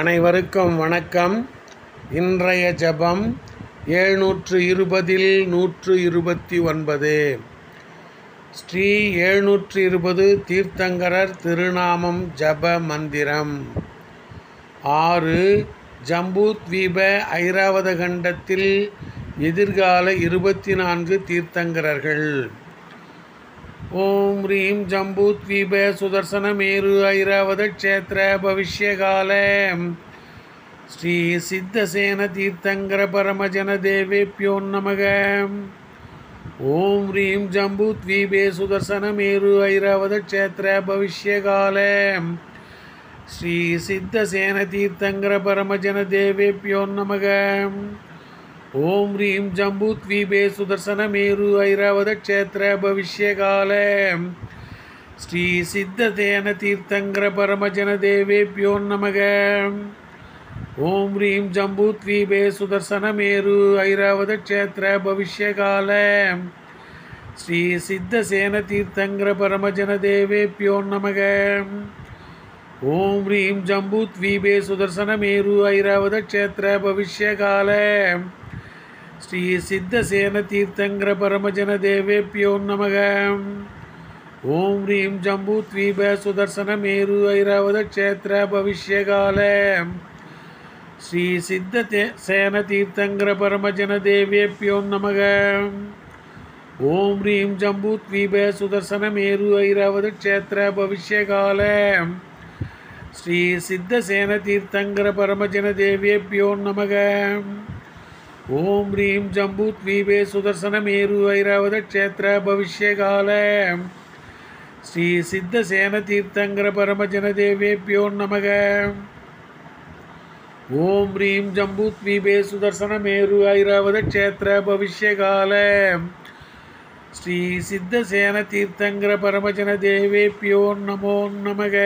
அனைவருக்கும் வணக்கம். இன்றைய ஜபம் 720 129. ஸ்ரீ 720 தீர்த்தங்கரர் திருநாமம் ஜப மந்திரம். 6. ஜம்பூத்வீப ஐராவத கண்டத்தில் எதிர்கால 24 தீர்த்தங்கரர்கள். ஓம் ரீம் ஜம்பூத்வீப சுதர்சன மேரு ஐராவத க்ஷேத்திர பவிஷ்யகால ஸ்ரீ சித்தசேன தீர்த்தங்கர பரமஜன தேவேப்யோ நமக. ஓம் ரீம் ஜம்பூத்வீபே சுதர்சன மேரு ஐராவத க்ஷேத்திர பவிஷ்யகால ஸ்ரீ சித்தசேன தீர்த்தங்கர பரமஜன தேவேப்யோ நமக. ஓம் ரீம் ஜம்பூத்வீபே சுதர்சன மேரு ஐராவத க்ஷேத்திர பவிஷ்யகால ஸ்ரீ சித்தசேன தீர்த்தங்கர பரமஜன தேவேப்யோ நமக. ஓம் ரீம் ஜம்பூத்வீபே சுதர்சன மேரு ஐராவத க்ஷேத்திர பவிஷ்யகால ஸ்ரீ சித்தசேன தீர்த்தங்கர பரமஜன தேவேப்யோ நமக. ஓம் ரீம் ஜம்பூத்வீபே சுதர்சன மேரு ஐராவத க்ஷேத்திர பவிஷ்யகால ஸ்ரீ சித்தசேன தீர்த்தங்கர பரமஜன தேவேப்யோ நமக. ஓம் ரீம் ஜம்பூத்வீப சுதர்சன மேரு ஐராவத க்ஷேத்திர பவிஷ்யகால ஸ்ரீ சித்தசேன தீர்த்தங்கர பரமஜன தேவேப்யோ நமக. ஓம் ரீம் ஜம்பூத்வீப சுதர்சன மேரு ஐராவத க்ஷேத்திர பவிஷ்யகால ஸ்ரீ சித்தசேன தீர்த்தங்கர பரமஜன தேவேப்யோ நமக. ஓம் ரீம் ஜம்பூத்வீபே சுதர்சன மேரு ஐராவத க்ஷேத்திர பவிஷ்யகால ஸ்ரீ சித்தசேன தீர்த்தங்கர பரமஜன தேவேப்யோ நமக. ஓம் ரீம் ஜம்பூத்வீபே சுதர்சன மேரு ஐராவத க்ஷேத்திர பவிஷ்யகால ஸ்ரீ சித்தசேன தீர்த்தங்கர பரமஜன தேவேப்யோ நமோ நமக.